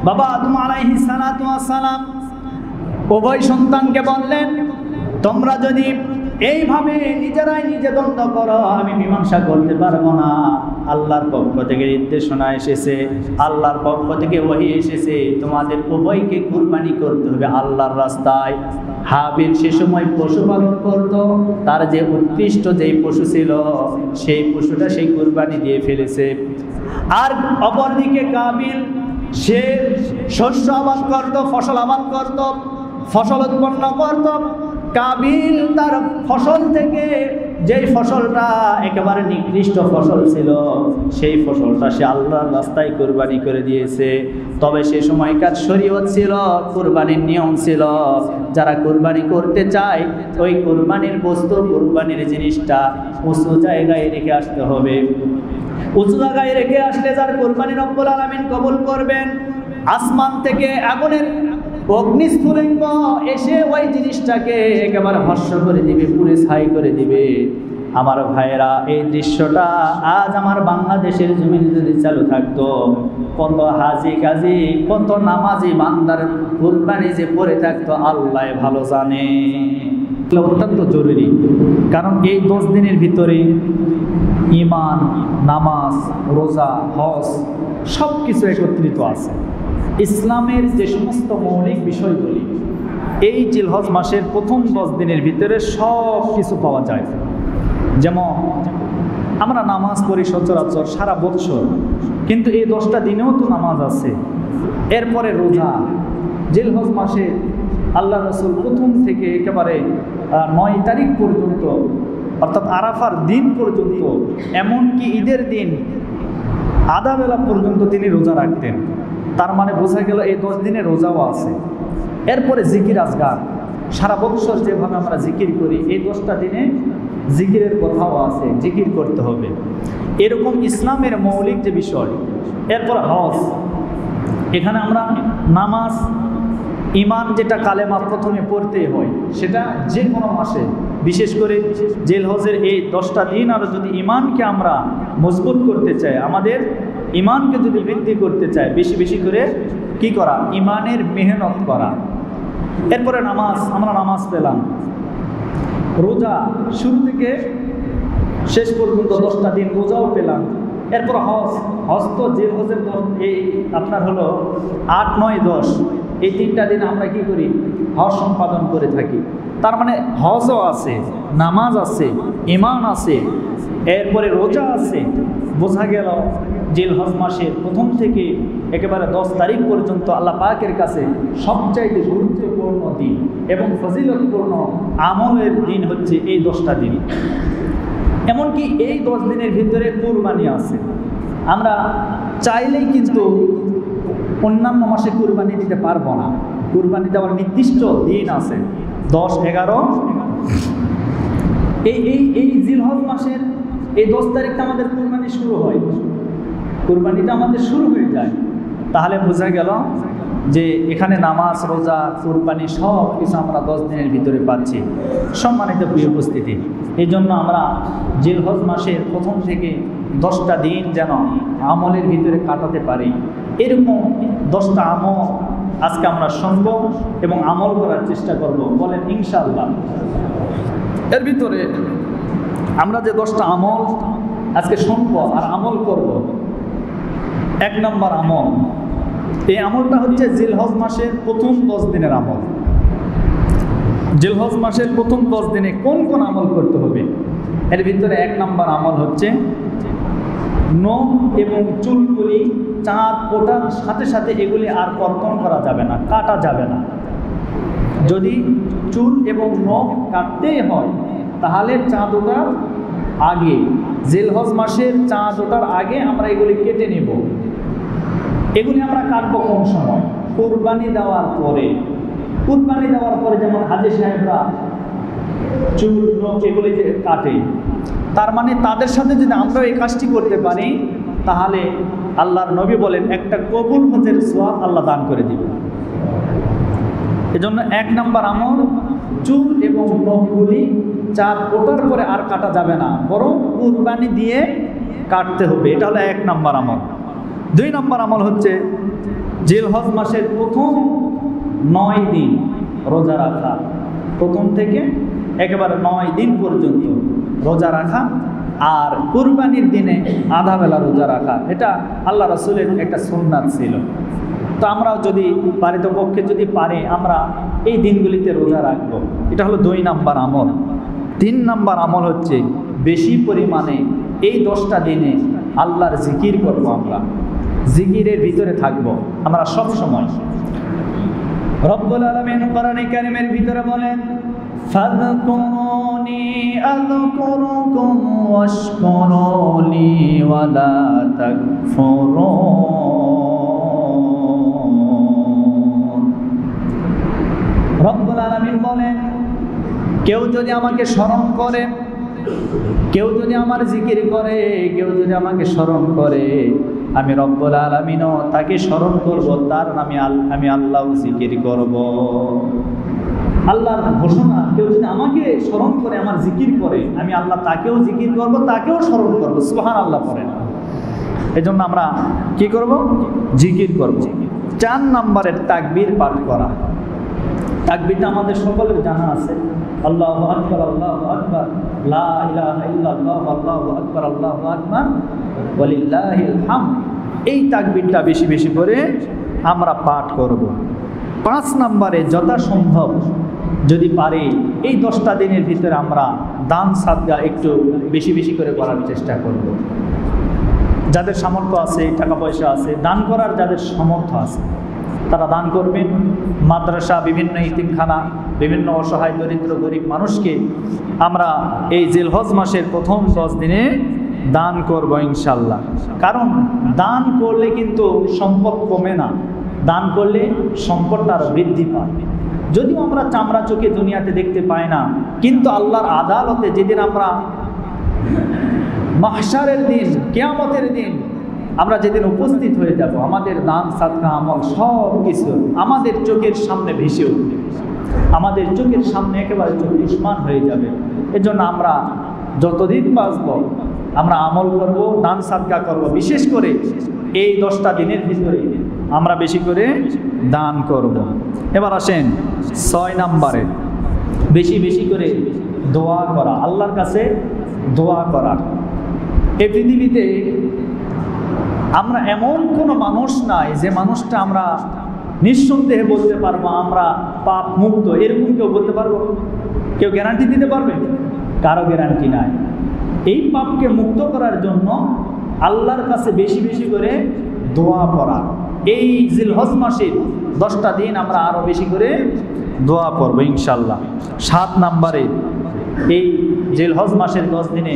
বাবা আদম আলাইহিস সালাতু ওয়াস সালাম উভয় সন্তানকে বললেন, তোমরা যদি এইভাবে নিজেরাই নিজে দ্বন্দ্ব করো, আমি মীমাংসা করতে পারবো না। আল্লাহর পক্ষ থেকে নির্দেশনা এসেছে, আল্লাহর পক্ষ থেকে ওহী এসেছে, তোমাদের উভয়কে কুরবানি করতে হবে আল্লাহর রাস্তায়। হাবিল সে সময় পশুপালন করত, তার যে উৎকৃষ্ট যেই পশু ছিল সেই পশুটা সেই কুরবানি দিয়ে ফেলেছে। আর অপরদিকে কাবিল সে শস্য আবাদ করত, ফসল আবাদ করত, ফসল উৎপন্ন করত। কাবিল তার ফসল থেকে যেই ফসলটা একেবারে নিকৃষ্ট ফসল ছিল সেই ফসলটা সে আল্লাহর রাস্তায় কুরবানি করে দিয়েছে। তবে সে সময়কার শরীয়ত ছিল, কুরবানির নিয়ম ছিল, যারা কুরবানি করতে চায় ওই কুরবানির বস্তু, কুরবানির জিনিসটা উঁচু জায়গায় রেখে আসতে হবে। উঁচু জায়গায় রেখে আসলে যার কুরবানি রব্বুল আলামিন কবুল করবেন। আসমান থেকে আগুনের অগ্নিস্ফুলিঙ্গ এসে ওই জিনিসটাকে একেবারে ভস্ম করে দিবে, পুড়ে ছাই করে দিবে। আমার ভাইয়েরা, এই দৃশ্যটা আজ আমার বাংলাদেশের জমিনে যদি চালু থাকতো, কত হাজি গাজি, কত নামাজি বান্দার কুরবানি যে পড়ে থাকতো আল্লাহ ভালো জানে। অত্যন্ত জরুরি, কারণ এই 10 দিনের ভিতরে ঈমান, নামাজ, রোজা, হজ সব কিছু একত্রিত আছে। ইসলামের যে সমস্ত মৌলিক বিষয়গুলি এই জিলহজ মাসের প্রথম 10 দিনের ভিতরে সব কিছু পাওয়া যায়। যেমন আমরা নামাজ পড়ি সচরাচর সারা বছর, কিন্তু এই 10টা দিনেও তো নামাজ আছে। এরপরে রোজা, জিলহজ মাসে আল্লাহ রসুল প্রথম থেকে একেবারে 9 তারিখ পর্যন্ত, অর্থাৎ আরাফার দিন পর্যন্ত, এমনকি ঈদের দিন আধা বেলা পর্যন্ত তিনি রোজা রাখতেন। তার মানে বোঝা গেল এই 10 দিনে রোজাও আছে। এরপরে জিকির আজগার, সারা বছর যেভাবে আমরা জিকির করি এই 10টা দিনে জিকিরের কথাও আছে, জিকির করতে হবে। এরকম ইসলামের মৌলিক যে বিষয়। এরপর হজ, এখানে আমরা নামাজ, ঈমান যেটা কালেমা প্রথমে পড়তেই হয়, সেটা যে কোনো মাসে, বিশেষ করে জিলহজের এই 10টা দিন আরও যদি ঈমানকে আমরা মজবুত করতে চাই, আমাদের ঈমানকে যদি বৃদ্ধি করতে চাই, বেশি বেশি করে কি করা, ঈমানের মেহনত করা। এরপরে নামাজ, আমরা নামাজ পেলাম। রোজা শুরু থেকে শেষ পর্যন্ত 10টা দিন রোজাও পেলাম। এরপর হজ, হজ তো জিলহজের এই আপনার হলো 8, 9, 10 এই 3টা দিন আমরা কি করি, হজ সম্পাদন করে থাকি। তার মানে হজও আছে, নামাজ আছে, ঈমান আছে, এরপরে রোজা আছে। বোঝা গেল জিলহজ মাসের প্রথম থেকে একেবারে 10 তারিখ পর্যন্ত আল্লাহ পাকের কাছে সবচাইতে গুরুত্বপূর্ণ দিন এবং ফজিলতপূর্ণ আমলের দিন হচ্ছে এই 10টা দিন। এমনকি এই 10 দিনের ভিতরে কুরবানি আছে। আমরা চাইলেই কিন্তু অন্যান্য মাসে কুরবানি দিতে পারবো না। কুরবানি দেওয়ার নির্দিষ্ট দিন আছে, 10, 11। এই জিলহজ মাসের এই 10 তারিখটা আমাদের কুরবানি শুরু হয়, কুরবানিটা আমাদের শুরু হয়ে যায়। তাহলে বোঝা গেল যে এখানে নামাজ, রোজা, কুরবানি সব কিছু আমরা 10 দিনের ভিতরে পাচ্ছি। সম্মানিত প্রিয় উপস্থিতি, এই জন্য আমরা জিলহজ মাসের প্রথম থেকে 10টা দিন যেন আমলের ভিতরে কাটাতে পারি, এরকম 10টা আমল আজকে আমরা শুনব এবং আমল করার চেষ্টা করব। বলেন ইনশাআল্লাহ। এর ভিতরে আমরা যে 10টা আমল আজকে শুনবো আর আমল করব, 1 নম্বর আমল, এই আমলটা হচ্ছে জিলহজ মাসের প্রথম 10 দিনের আমল। জিলহজ মাসের প্রথম 10 দিনে কোন কোন আমল করতে হবে? এর ভিতরে 1 নম্বর আমল হচ্ছে নখ এবং চুলগুলি চাঁদ ওঠার সাথে সাথে এগুলি আর কর্তন করা যাবে না, কাটা যাবে না। যদি চুল এবং নখ কাটতেই হয় তাহলে চাঁদ ওঠার আগে, জিলহজ মাসের চাঁদ ওঠার আগে আমরা এগুলি কেটে নেব। এগুলি আমরা কাটবো কোন সময়? কুরবানি দেওয়ার পরে। কুরবানি দেওয়ার পরে যেমন হাজী সাহেবরা চুল নখ এগুলি যে কাটে, তার মানে তাদের সাথে যদি আমরা এই কাজটি করতে পারি তাহলে আল্লাহর নবী বলেন একটা কবুল হজের সওয়াব আল্লাহ দান করে দিবেন। এজন্য 1 নম্বর আমল, চুল এবং নখগুলি চাঁদ ওঠার পরে আর কাটা যাবে না, বরং কুরবানি দিয়ে কাটতে হবে। এটা হলো 1 নম্বর আমল। 2 নম্বর আমল হচ্ছে জিলহজ মাসের প্রথম 9 দিন রোজা রাখা, প্রথম থেকে একেবারে 9 দিন পর্যন্ত রোজা রাখা, আর কুরবানির দিনে আধা বেলা রোজা রাখা। এটা আল্লাহ রাসূলের একটা সুন্নাত ছিল। তো আমরাও যদি পারিতপক্ষে যদি পারি আমরা এই দিনগুলিতে রোজা রাখবো। এটা হলো 2 নম্বর আমল। 3 নম্বর আমল হচ্ছে বেশি পরিমাণে এই 10টা দিনে আল্লাহর জিকির করব। আমরা জিকিরের ভিতরে থাকবো আমরা সব সময়। রব্বুল আলামিন কোরআনে কারীমের ভিতরে বলেন, ফাযকুরুনি আযকুরুকুম ওয়াশকুরুলি ওয়ালা তাকফুরুন। রব্বুল আলামিন বলেন, কেউ যদি আমাকে স্মরণ করে, কেউ যদি আমার জিকির করে, কেউ যদি আমাকে স্মরণ করে, আমি রব্বুল আলামিনও তাকে স্মরণ করব, তার নামে আমি আল্লাহ জিকির করব। আল্লাহর ঘোষণা, কেউ যদি আমাকে স্মরণ করে, আমার জিকির করে, আমি আল্লাহ তাকেও জিকির করব, তাকেও স্মরণ করব। সুবহানাল্লাহ পড়েন। এজন্য আমরা কি করব? জিকির করব। 4 নম্বরের তাকবীর পাঠ করা। তাকবীরটা আমাদের সকলের জানা আছে। আল্লাহু আকবার, আল্লাহু আকবার, লা ইলাহা ইল্লাল্লাহ, আল্লাহু আকবার, আল্লাহু আকবার, ওয়ালিল্লাহিল হামদ। এই তাকবীরটা বেশি বেশি করে আমরা পাঠ করব। 5 নম্বরে যথাসম্ভব যদি পারি এই 10টা দিনের ভিতরে আমরা দান সাদকা একটু বেশি বেশি করে করার চেষ্টা করব। যাদের সামর্থ্য আছে, টাকা পয়সা আছে, দান করার যাদের সামর্থ্য আছে তারা দান করবেন। মাদ্রাসা, বিভিন্ন ইতিমখানা, বিভিন্ন অসহায় দরিদ্র গরিব মানুষকে আমরা এই জিলহজ মাসের প্রথম 10 দিনে দান করব ইনশাল্লাহ। কারণ দান করলে কিন্তু সম্পদ কমে না, দান করলে সম্পদটা আরও বৃদ্ধি পায়। যদিও আমরা চামড়া চোখে দুনিয়াতে দেখতে পাই না, কিন্তু আল্লাহর আদালতে যেদিন আমরা মাহশারের দিন, কিয়ামতের দিন আমরা যেদিন উপস্থিত হয়ে যাব, আমাদের দান সাদকা আমল সব কিছু আমাদের চোখের সামনে ভেসে উঠবে, আমাদের চোখের সামনে একেবারে চোখ উষ্মান হয়ে যাবে। এজন্য আমরা যতদিন বাঁচব আমরা আমল করব, দান সাদকা করব। বিশেষ করে এই 10টা দিনের ভিতরে আমরা বেশি করে দান করব। এবার আসেন 6 নম্বরে, বেশি বেশি করে দোয়া করা, আল্লাহর কাছে দোয়া করা। এই পৃথিবীতে আমরা এমন কোনো মানুষ নাই যে মানুষটা আমরা নিঃসন্দেহে বলতে পারবো আমরা পাপ মুক্ত, এরকম কেউ বলতে পারবো? কেউ গ্যারান্টি দিতে পারবে? কারো গ্যারান্টি নাই। এই পাপকে মুক্ত করার জন্য আল্লাহর কাছে বেশি বেশি করে দোয়া করা। এই জিলহজ মাসের 10টা দিন আমরা আরো বেশি করে দোয়া করবো ইনশাল্লাহ। 7 নম্বরে এই জিলহজ মাসের 10 দিনে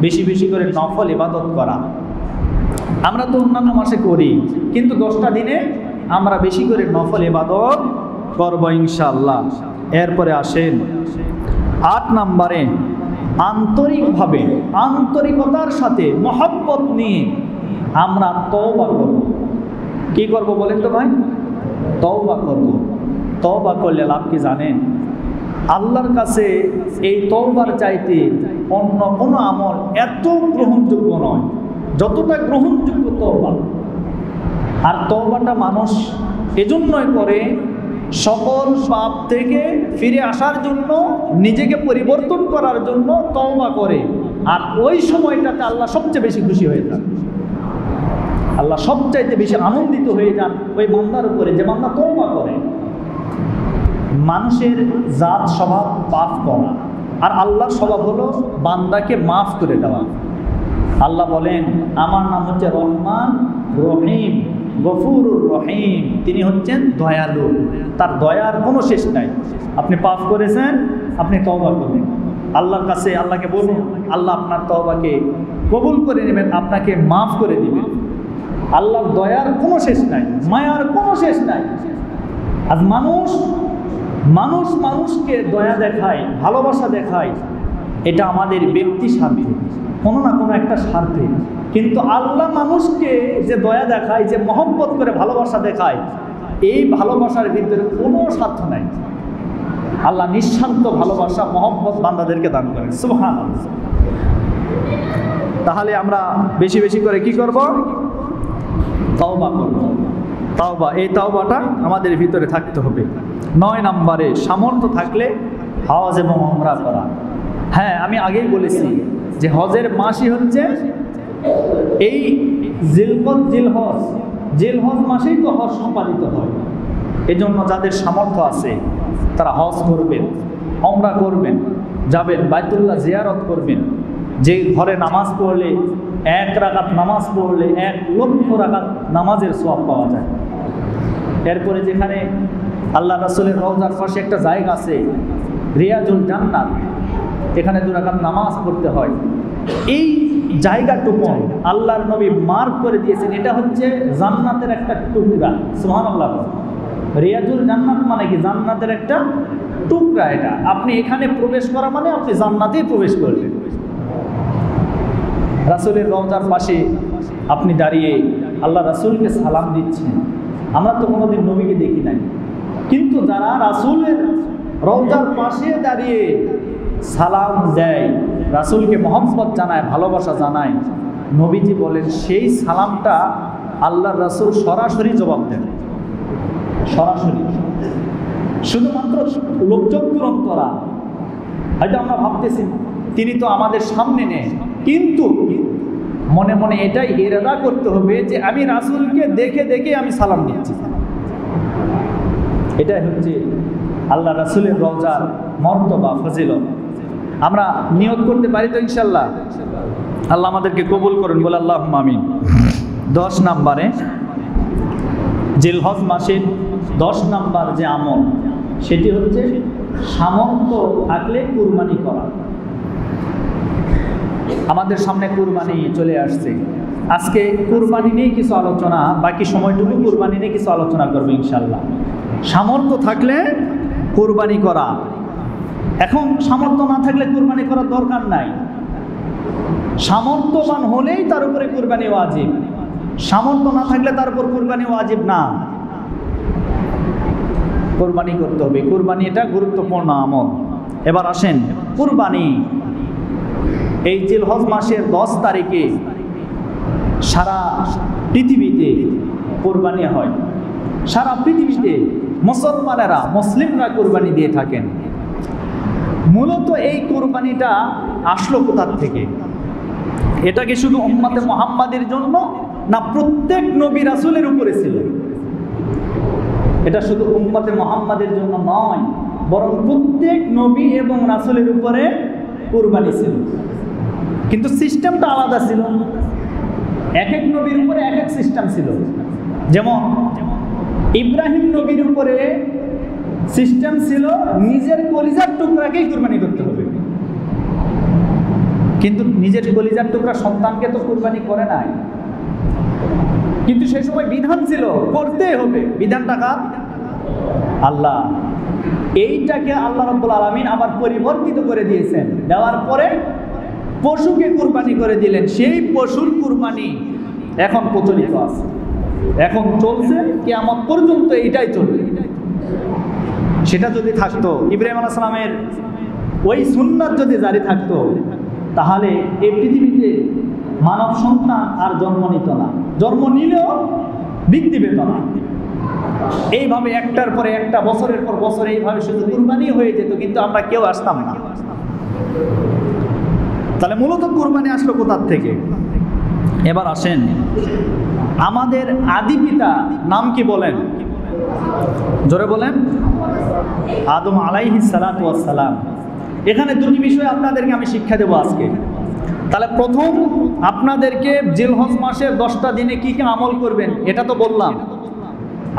বেশি বেশি করে নফল ইবাদত করা। আমরা তো অন্যান্য মাসে করি, কিন্তু 10টা দিনে আমরা বেশি করে নফল ইবাদত করব ইনশাআল্লাহ। এরপরে আসেন 8 নম্বরে আন্তরিকভাবে, আন্তরিকতার সাথে, মহব্বত নিয়ে আমরা তওবা করব। কি করব বলেন তো ভাই? তওবা করব। তওবা করলে লাভ কি জানেন? আল্লাহর কাছে এই তওবার চাইতে অন্য কোনো আমল এত গ্রহণযোগ্য নয় যতটা গ্রহণযোগ্য তওবা। আর তওবাটা মানুষ এজন্যই করে সকল পাপ থেকে ফিরে আসার জন্য, নিজেকে পরিবর্তন করার জন্য তওবা করে। আর ওই সময়টাতে আল্লাহ সবচেয়ে বেশি খুশি হয়ে যান, আল্লাহ সবচাইতে বেশি আনন্দিত হয়ে যান ওই বান্দার উপরে যে বান্দা তওবা করে। মানুষের জাত স্বভাব পাপ করা, আর আল্লাহর স্বভাব হলো বান্দাকে মাফ করে দেওয়া। আল্লাহ বলেন, আমার নাম হচ্ছে রহমান রহিম, গফুরুর রহিম। তিনি হচ্ছেন দয়ালু, তার দয়ার কোনো শেষ নাই। আপনি পাপ করেছেন, আপনি তওবা করবেন, আল্লাহর কাছে আল্লাহকে বলুন, আল্লাহ আপনার তওবাকে কবুল করে নেবেন, আপনাকে মাফ করে দিবেন। আল্লাহর দয়ার কোনো শেষ নাই, মায়ার কোনো শেষ নাই। আজ মানুষকে দয়া দেখায়, ভালোবাসা দেখায়, এটা আমাদের ব্যক্তি স্বার্থে, কোনো না কোনো একটা স্বার্থে। কিন্তু আল্লাহ মানুষকে যে দয়া দেখায়, যে মহব্বত করে ভালোবাসা দেখায়, এই ভালোবাসার ভিতরে কোনো স্বার্থ নাই। আল্লাহ নিঃস্বার্থ ভালোবাসা, মহব্বত বান্দাদেরকে দান করেন। সুবহানাল্লাহ। তাহলে আমরা বেশি বেশি করে কি করব? তাওবা করব। তাওবা, এই তাওবাটা আমাদের ভিতরে থাকতে হবে। 9 নম্বরে সামর্থ্য থাকলে হজ এবং উমরা করা। হ্যাঁ, আমি আগেই বলেছি যে হজের মাসই হচ্ছে এই জিলকদ, জিলহজ মাসেই তো হজ সম্পাদিত হয়। এজন্য যাদের সামর্থ্য আছে তারা হজ করবেন, উমরা করবেন, যাবেন বাইতুল্লাহ জিয়ারত করবেন। যে ঘরে নামাজ পড়লে 1 রাকাত নামাজ পড়লে 1 লক্ষ রাকাত নামাজের সওয়াব পাওয়া যায়। এরপরে যেখানে আল্লাহ রাসূলের রওজার পাশে একটা জায়গা আছে রিয়াজুল জান্নাত, এখানে 2 রাকাত নামাজ পড়তে হয়। এই জায়গাটুকু আল্লাহর নবী মার্ক করে দিয়েছেন, এটা হচ্ছে জান্নাতের একটা টুকরা। সুবহানাল্লাহ। রিয়াজুল জান্নাত মানে কি? জান্নাতের একটা টুকরা। এটা আপনি এখানে প্রবেশ করা মানে আপনি জান্নাতেই প্রবেশ করবেন। রাসূলের রওজার পাশে আপনি দাঁড়িয়ে আল্লাহ রাসূলকে সালাম দিচ্ছেন। আমরা তো কোনোদিন নবীকে দেখি নাই, কিন্তু যারা রাসূলের রওজার পাশে দাঁড়িয়ে সালাম দেয়, রাসূলকে মহব্বত জানায়, ভালোবাসা জানায়, নবীজি বলেন সেই সালামটা আল্লাহর রাসূল সরাসরি জবাব দেন। সরাসরি, শুধুমাত্র লোকজন পূরণ করা। হয়তো আমরা ভাবতেছি তিনি তো আমাদের সামনে নেই, কিন্তু মনে মনে এটাই ইরাদা করতে হবে যে আমি রাসূলকে দেখে দেখে আমি সালাম দিচ্ছি। এটাই হচ্ছে আল্লাহ রাসূলের রওজার মর্তবা, ফজিলত। আমরা নিয়ত করতে পারি তো ইনশাআল্লাহ? আল্লাহ আমাদেরকে কবুল করুন, বলে আল্লাহুম্মা আমিন। 10 নম্বরে জিলহজ মাসের 10 নম্বর যে আমল, সেটি হচ্ছে সামর্থ্য থাকলে কুরবানি করা। আমাদের সামনে কুরবানি চলে আসছে। আজকে কুরবানি নিয়ে কিছু আলোচনা, বাকি সময়টুকু কুরবানি নিয়ে কিছু আলোচনা করবো ইনশাআল্লাহ। সামর্থ্য থাকলে কুরবানি করা। এখন সামর্থ্য না থাকলে কুরবানি করার দরকার নাই। সামর্থ্যবান হলেই তার উপরে কুরবানি ওয়াজিব, সামর্থ্য না থাকলে তার উপর কুরবানি ওয়াজিব না। কুরবানি করতে হবে। কুরবানি এটা গুরুত্বপূর্ণ আমল। এবার আসেন, কুরবানি এই জিলহজ মাসের 10 তারিখে সারা পৃথিবীতে কুরবানি হয়। সারা পৃথিবীতে মুসলমানেরা, মুসলিমরা কুরবানি দিয়ে থাকেন। মূলত এই কুরবানিটা আসলো কোথার থেকে? এটা কি শুধু উম্মতে মুহাম্মাদের জন্য, না প্রত্যেক নবী রাসূলের উপরে ছিল? এটা শুধু উম্মতে মুহাম্মাদের জন্য নয়, বরং প্রত্যেক নবী এবং রাসূলের উপরে কুরবানি ছিল, কিন্তু সিস্টেমটা আলাদা ছিল। এক এক নবীর উপরে এক এক সিস্টেম ছিল। যেমন ইব্রাহিম নবীর উপরে সিস্টেম ছিল নিজের কলিজার টুকরাকেই কুরবানি করতে হবে, কিন্তু নিজের কলিজার টুকরা সন্তানকে তো কুরবানি করে নাই। কিন্তু সেই সময় বিধান ছিল করতেই হবে। বিধানটা কার? আল্লাহ। এইটাকে আল্লাহ রাব্বুল আলামিন আবার পরিবর্তিত করে দিয়েছেন। দেওয়ার পরে পশুকে কুরবানি করে দিলেন। সেই পশুর কুরবানি এখন প্রচলিত আছে, এখন চলছে, কিয়ামত পর্যন্ত এটাই চলবে। সেটা যদি থাকতো, ইব্রাহিম আলাইহিস সালামের ওই সুন্নাত যদি জারি থাকতো, তাহলে এই পৃথিবীতে মানব সন্তান আর জন্ম নিত না, জন্ম নিলেও বৃদ্ধি পেত না। এইভাবে একটার পরে একটা, বছরের পর বছর এইভাবে শুধু কুরবানি হয়ে যেত, কিন্তু আমরা কেউ আসতাম না। তাহলে মূলত কুরবানি আসলো কোথার থেকে? এবার আসেন, আমাদের আদি পিতা নাম কি বলেন? জোরে বলেন। আদম আলাইহিস সালাতু ওয়াস সালাম। এখানে দুটি বিষয় আপনাদেরকে আমি শিক্ষা দেব আজকে। তাহলে প্রথম, আপনাদেরকে জিলহজ মাসের 10টা দিনে কি কি আমল করবেন এটা তো বললাম।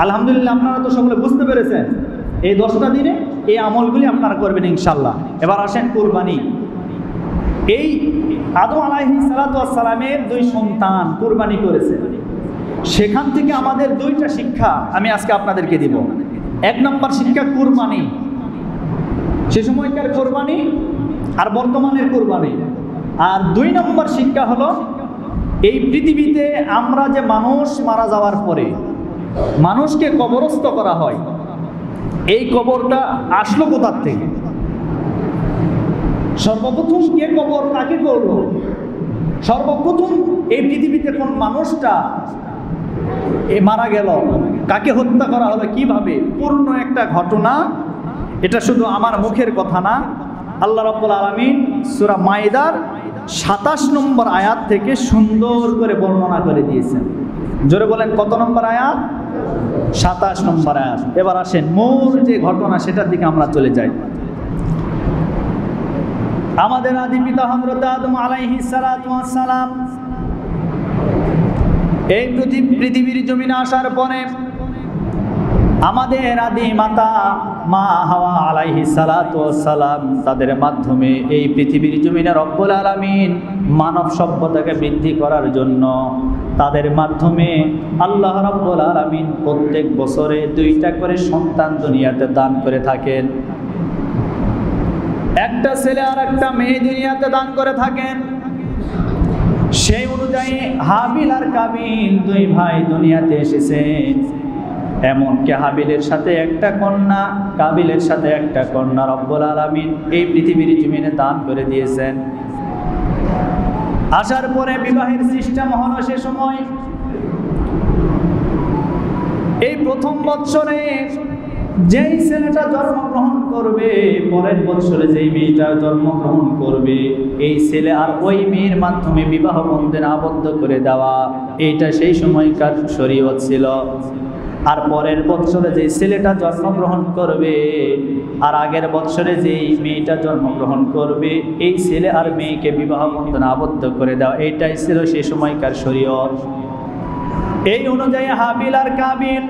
আলহামদুলিল্লাহ, আপনারা তো সকলে বুঝতে পেরেছেন। এই 10টা দিনে এই আমলগুলি আপনারা করবেন ইনশাআল্লাহ। এবার আসেন কুরবানি। এই আদম আলাইহিস সালাতু ওয়াস সালামের 2 সন্তান কুরবানি করেছে। সেখান থেকে আমাদের 2টা শিক্ষা আমি আজকে আপনাদেরকে দিব। 1 নম্বর শিক্ষা কুরবানি, সে সময়কার কুরবানি আর বর্তমানের কুরবানি। আর 2 নম্বর শিক্ষা হলো, এই পৃথিবীতে আমরা যে মানুষ মারা যাওয়ার পরে মানুষকে কবরস্থ করা হয়, এই কবরটা আসলো কোথার থেকে? সর্বপ্রথম কে কবর কাকে করলো? সর্বপ্রথম এই পৃথিবীতে কোন মানুষটা এ মারা গেল, কাকে হত্যা করা হলো, কিভাবে, পূর্ণ একটা ঘটনা। এটা শুধু আমার মুখের কথা না, আল্লাহ রাব্বুল আলামিন সূরা মাইদার 27 নম্বর আয়াত থেকে সুন্দর করে বর্ণনা করে দিয়েছেন। জোরে বলেন কত নম্বর আয়াত? 27 নম্বর আয়াত। এবার আসেন মূল যে ঘটনা সেটার দিকে আমরা চলে যাই। আমাদের আদি পিতা হযরত আদম আলাইহিস সালাতু ওয়াস সালাম এই পৃথিবীর জমিনে আসার পরে আমাদের আদি মাতা মা হাওয়া আলাইহিস সালাতু ওয়াস সালাম তাদের মাধ্যমে এই পৃথিবীর জমিনে রব্বুল আলামিন মানব সভ্যতাকে বৃদ্ধি করার জন্য তাদের মাধ্যমে আল্লাহ রাব্বুল আলামিন প্রত্যেক বছরে 2টা করে সন্তান দুনিয়াতে দান করে থাকেন। একটা ছেলে আর একটা মেয়ে দুনিয়াতে দান করে থাকেন। সেই অনুযায়ী হাবিল আর কাবিল 2 ভাই দুনিয়াতে এসেছেন। এমনকি হাবিলের সাথে একটা কন্যা, কাবিলের সাথে একটা কন্যা রব্বুল আলামিন এই পৃথিবীর জমিনে দান করে দিয়েছেন। আসার পরে বিবাহের সিস্টেম হলো সে সময় এই প্রথম বৎসরে যেই ছেলেটা জন্মগ্রহণ করবে, পরের বৎসরে যেই মেয়েটা জন্মগ্রহণ করবে, এই ছেলে আর ওই মেয়ের মাধ্যমে বিবাহ বন্ধনে আবদ্ধ করে দেওয়া, এইটা সেই সময়কার শরীয়ত ছিল। আর পরের বৎসরে যেই ছেলেটা জন্মগ্রহণ করবে আর আগের বৎসরে যেই মেয়েটা জন্মগ্রহণ করবে, এই ছেলে আর মেয়েকে বিবাহ বন্ধনে আবদ্ধ করে দেওয়া, এইটাই ছিল সেই সময়কার শরীয়ত। এই অনুযায়ী হাবিল আর কাবিল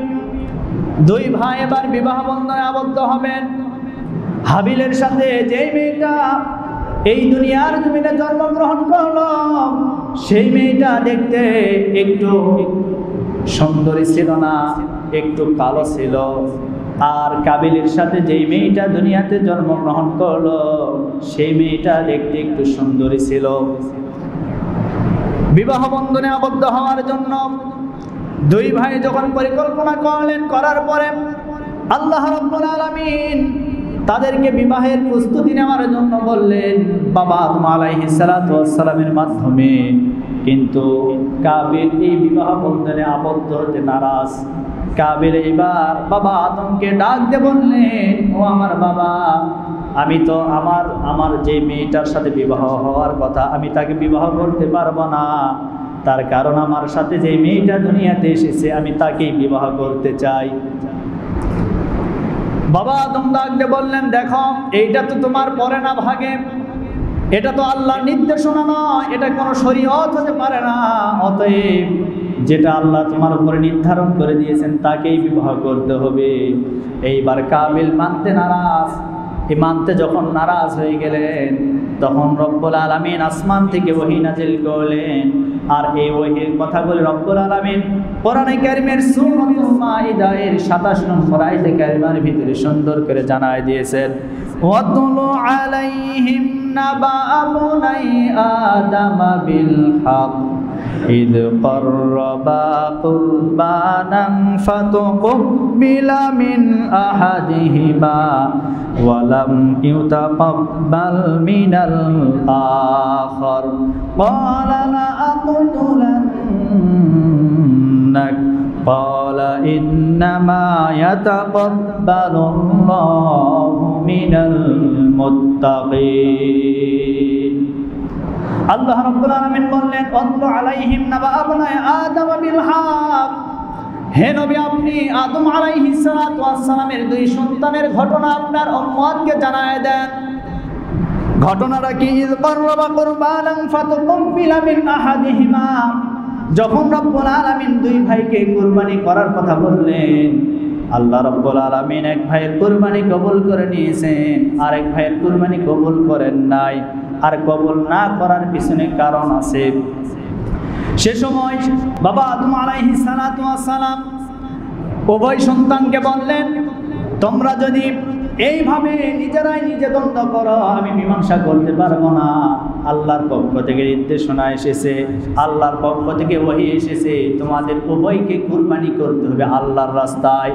2 ভাই এবার বিবাহ বন্ধনে আবদ্ধ হবেন। হাবিলের সাথে যেই মেয়েটা এই দুনিয়ার জমিনে জন্মগ্রহণ করলো, সেই মেয়েটা দেখতে একটু সুন্দরী ছিল না, একটু কালো ছিল। আর কাবিলের সাথে যেই মেয়েটা দুনিয়াতে জন্মগ্রহণ করলো, সেই মেয়েটা দেখতে একটু সুন্দরী ছিল। বিবাহ বন্ধনে আবদ্ধ হওয়ার জন্য 2 ভাই যখন পরিকল্পনা করলেন, করার পরে আল্লাহ রাব্বুল আলামিন তাদেরকে বিবাহের প্রস্তুতি নেওয়ার জন্য বললেন বাবা আদম আলাইহিস সালাতু ওয়াস সালামের মাধ্যমে। কিন্তু কাবিল এই বিবাহ বন্ধনে আবদ্ধ হতে নারাজ। কাবিল এবার বাবা আদমকে ডাক দিয়ে বললেন, ও আমার বাবা, আমি তো আমার যে মেয়েটার সাথে বিবাহ হওয়ার কথা, আমি তাকে বিবাহ করতে পারবো না। তার কারণ আমার সাথে যে মেয়েটা দুনিয়াতে এসেছে, আমি তাকেই বিবাহ করতে চাই। বাবা আদম ডাক দিয়ে বললেন, দেখো, এইটা তো তোমার পরে না ভাগে, এটা তো আল্লাহর নির্দেশনা নয়, এটা কোনো শরীয়ত হতে পারে না। অতএব যেটা আল্লাহ তোমার উপরে নির্ধারণ করে দিয়েছেন তাকেই বিবাহ করতে হবে। এইবার কাবিল মানতে নারাজ। এই মানতে যখন নারাজ হয়ে গেলেন, তখন রব্বুল আলামিন আসমান থেকে ওহী নাজিল করলেন। আর এই ওহীর কথাগুলো রব্বুল আলামিন কোরআনে কারীমের সূরাতুল মাইদা এর 27 নম্বর আয়াতে কারিমার ভিতরে সুন্দর করে জানায় দিয়েছেন, ওয়াতুলু আলাইহিম নাবা আবনাই আদম বিল হক إذ قربا قربانا فتقبل من أحدهما ولم يتقبل من الآخر قال لأقتلنك قال إنما يتقبل الله من المتقين। আল্লাহ রাব্বুল আলামিন বললেন, ওয়াতলু আলাইহিম নাবা আবনাই আদম বিল হক। হে নবী, আপনি আদম আলাইহিস সালাতু ওয়াস সালামের 2 সন্তানের ঘটনা আপনার উম্মতকে জানায় দেন। ঘটনাটা কি? ইয করবা কুরবানান ফাতুকবিলা মিন আহাদিহিমা। যখন রব্বুল আলামিন 2 ভাইকে কুরবানি করার কথা বললেন, আল্লাহ রাব্বুল আলামিন এক ভাইয়ের কুরবানি কবুল করে নিয়েছেন, আরেক ভাইয়ের কুরবানি কবুল করেন নাই। আর কবুল না করার পিছনে কারণ আছে। সে সময় বাবা আদম আলাইহিস সালাতু ওয়াস সালাম উভয় সন্তানকে বললেন, তোমরা যদি এইভাবে নিজেরাই নিজে দ্বন্দ্ব করো, আমি মীমাংসা করতে পারবো না। আল্লাহর পক্ষ থেকে নির্দেশনা এসেছে, আল্লাহর পক্ষ থেকে ওহী এসেছে, তোমাদের উভয়কে কুরবানি করতে হবে আল্লাহর রাস্তায়।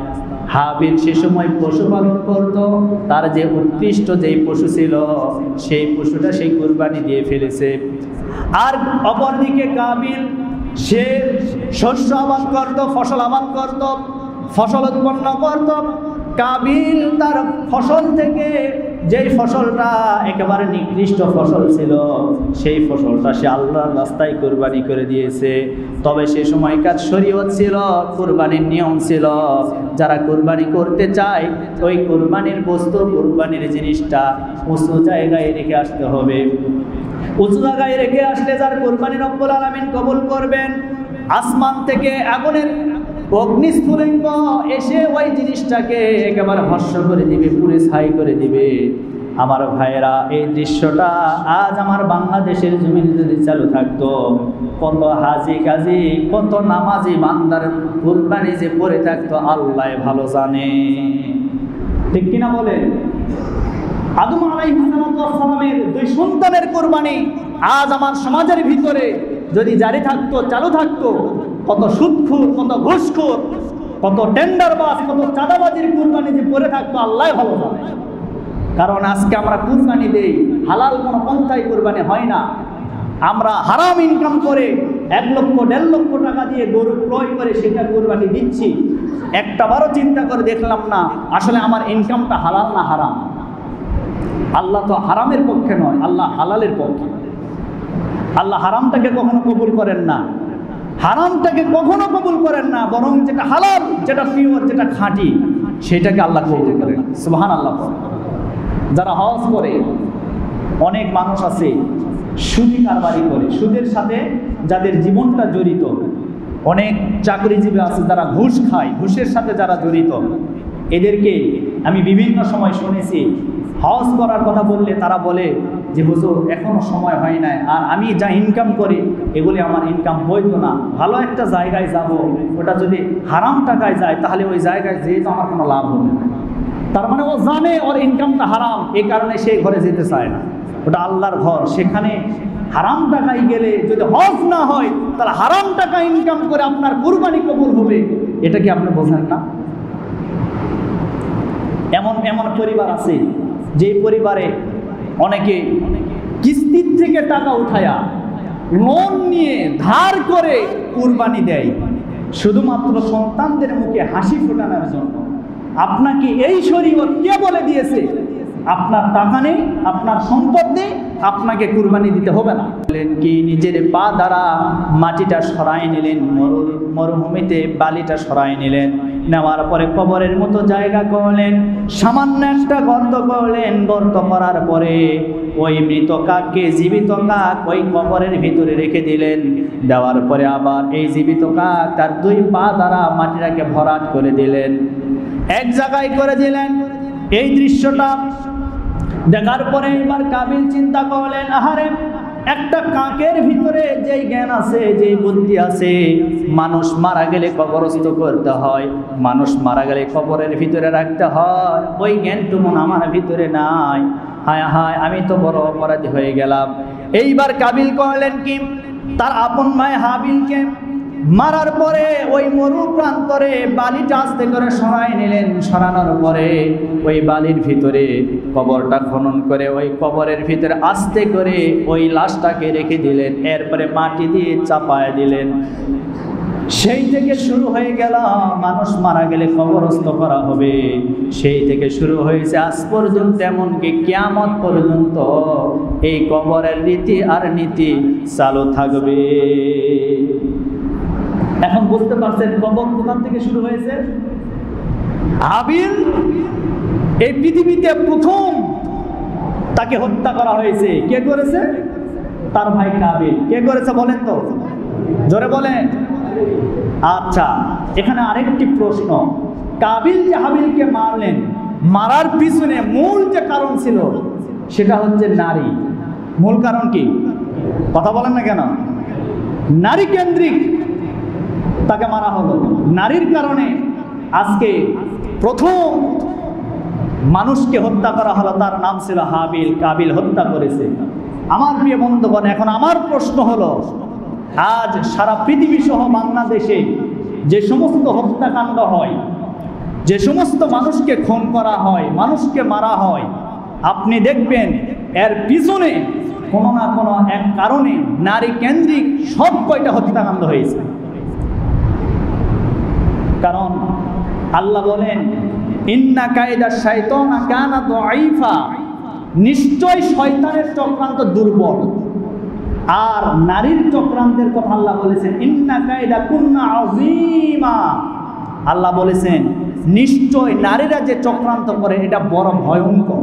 হাবিল সে সময় পশুপালন করত, তার যে উৎকৃষ্ট যেই পশু ছিল সেই পশুটা সেই কুরবানি দিয়ে ফেলেছে। আর অপরদিকে কাবিল সে শস্য আবাদ করত, ফসল আবাদ করত, ফসল উৎপন্ন করত। কাবিল তার ফসল থেকে যেই ফসলটা একেবারে নিকৃষ্ট ফসল ছিল, সেই ফসলটা সে আল্লাহর রাস্তায় কুরবানি করে দিয়েছে। তবে সে সময়কার শরীয়ত ছিল, কুরবানির নিয়ম ছিল, যারা কুরবানি করতে চায় ওই কুরবানির বস্তু, কুরবানির জিনিসটা উঁচু জায়গায় রেখে আসতে হবে। উঁচু জায়গায় রেখে আসলে যার কুরবানি রব্বুল আলামিন কবুল করবেন। আসমান থেকে আগুনের অগ্নিস্ফুলিঙ্গ এসে ওই জিনিসটাকে একেবারে ভস্ম করে দিবে, পুড়ে ছাই করে দিবে। আমার ভাইয়েরা, এই দৃশ্যটা আজ আমার বাংলাদেশের জমিনে যদি চালু থাকতো, কত হাজি গাজি, কত নামাজি বান্দার কুরবানি যে পড়ে থাকতো আল্লাহ ভালো জানে। ঠিক কিনা বলেন? আদম আলাইহিস সালামের 2 সন্তানের কুরবানি আজ আমার সমাজের ভিতরে যদি জারি থাকতো, চালু থাকতো, কত সুদখোর, কত ঘুষখোর, কত টেন্ডারবাজ, কত চাঁদাবাজির কুরবানি যে পড়ে থাকতো আল্লাহ ভালো জানে। কারণ আজকে আমরা কুরবানি দেই, হালাল কোনো পন্থায় কুরবানি হয় না। আমরা হারাম ইনকাম করে 1 লক্ষ 1.5 লক্ষ টাকা দিয়ে গরু ক্রয় করে সেটা কুরবানি দিচ্ছি। একটাবারও চিন্তা করে দেখলাম না আসলে আমার ইনকামটা হালাল না হারাম। আল্লাহ তো হারামের পক্ষে নয়, আল্লাহ হালালের পক্ষে। আল্লাহ হারামটাকে কখনো কবুল করেন না, হারামটাকে কখনো কবুল করেন না, বরং যেটা হালাল, যেটা পিওর, যেটা খাঁটি, সেটাকে আল্লাহ কবুল করেন। সুবহানাল্লাহ। যারা হজ করে, অনেক মানুষ আছে সুদি কারবারি করে, সুদের সাথে যাদের জীবনটা জড়িত। অনেক চাকরিজীবী আছে যারা ঘুষ খায়, ঘুষের সাথে যারা জড়িত। এদেরকে আমি বিভিন্ন সময় শুনেছি হজ করার কথা বললে তারা বলে যে হুজুর এখনো সময় হয় নাই, আর আমি যা ইনকাম করি এগুলি আমার ইনকাম বৈধ না, ভালো একটা জায়গায় যাব, ওটা যদি হারাম টাকায় যায় তাহলে ওই জায়গায় যেয়ে তো আমার কোনো লাভ হবে না। তার মানে ও জানে ওর ইনকামটা হারাম, এই কারণে সে ঘরে যেতে চায় না। ওটা আল্লাহর ঘর, সেখানে হারাম টাকায় গেলে যদি হজ না হয় তাহলে হারাম টাকা ইনকাম করে আপনার কুরবানি কবুল হবে, এটা কি আপনি বোঝেন না? এমন এমন পরিবার আছে যে পরিবারে অনেকে কিস্তির থেকে টাকা উঠায়া, লোন নিয়ে, ধার করে কুরবানি দেয় শুধুমাত্র সন্তানদের মুখে হাসি ফোটানোর জন্য। আপনাকে এই শরীয়ত কে বলে দিয়েছে আপনার টাকা নেই, আপনার সম্পদ নেই, আপনাকে কুরবানি দিতে হবে না? বলেন কি নিজের পা দ্বারা মাটিটা সরাই নিলেন, মরুভূমিতে বালিটা সরাই নিলেন, নেওয়ার পরে কবরের মতো জায়গা করলেন, সামান্য একটা গর্ত করলেন, গর্ত করার পরে ওই মৃত কাককে, জীবিত কাক ওই কবরের ভিতরে রেখে দিলেন। দেওয়ার পরে আবার এই জীবিত কাক তার 2 পা দ্বারা মাটিটাকে ভরাট করে দিলেন, এক জায়গায় করে দিলেন। এই দৃশ্যটা দেখার পরে এবার কাবিল চিন্তা করলেন, আহারে একটা কাকের ভিতরে যেই জ্ঞান আছে, যেই বুদ্ধি আছে, মানুষ মারা গেলে কবরস্থ করতে হয়, মানুষ মারা গেলে কবরের ভিতরে রাখতে হয়, ওই জ্ঞানটুকু আমার ভিতরে নাই। হায় হায়, আমি তো বড় অপরাধী হয়ে গেলাম। এইবার কাবিল করলেন কি, তার আপন ভাই হাবিলকে মারার পরে ওই মরু প্রান্তরে বালিটা আস্তে করে সরাই নিলেন। সরানোর পরে ওই বালির ভিতরে কবরটা খনন করে ওই কবরের ভিতরে আস্তে করে ওই লাশটাকে রেখে দিলেন। এরপরে মাটি দিয়ে চাপায় দিলেন। সেই থেকে শুরু হয়ে গেল মানুষ মারা গেলে কবরস্থ করা হবে। সেই থেকে শুরু হয়েছে আজ পর্যন্ত, এমনকি কিয়ামত পর্যন্ত এই কবরের রীতি আর নীতি চালু থাকবে। এখন বুঝতে পারছেন কবর কোথা থেকে শুরু হয়েছে? হাবিল এই পৃথিবীতে প্রথম তাকে হত্যা করা হয়েছে। কে করেছে? তার ভাই কাবিল। কে করেছে বলেন তো, জোরে বলেন। আচ্ছা, এখানে আরেকটি প্রশ্ন, কাবিল যে হাবিলকে মারলেন, মারার পিছনে মূল যে কারণ ছিল সেটা হচ্ছে নারী। মূল কারণ কি? কথা বলেন না কেন? নারী কেন্দ্রিক তাকে মারা হলো। নারীর কারণে আজকে প্রথম মানুষকে হত্যা করা হলো, তার নাম ছিল হাবিল। কাবিল হত্যা করেছে। আমার প্রিয় বন্ধুগণ, এখন আমার প্রশ্ন হলো, আজ সারা পৃথিবী সহ বাংলাদেশে যে সমস্ত হত্যাকাণ্ড হয়, যে সমস্ত মানুষকে খুন করা হয়, মানুষকে মারা হয়, আপনি দেখবেন এর পিছনে কোনো না কোনো এক কারণে নারী কেন্দ্রিক সব কয়টা হত্যাকাণ্ড হয়েছে। কারণ আল্লাহ বলেন ইন্না কায়দা শাইতানা কানা দাঈফা, নিশ্চয় শয়তানের চক্রান্ত দুর্বল। আর নারীর চক্রান্তের কথা আল্লাহ বলেছেন ইন্না কায়দা কুন্না আযীমা, আল্লাহ বলেছেন নিশ্চয় নারীরা যে চক্রান্ত করে এটা বড় ভয়ঙ্কর।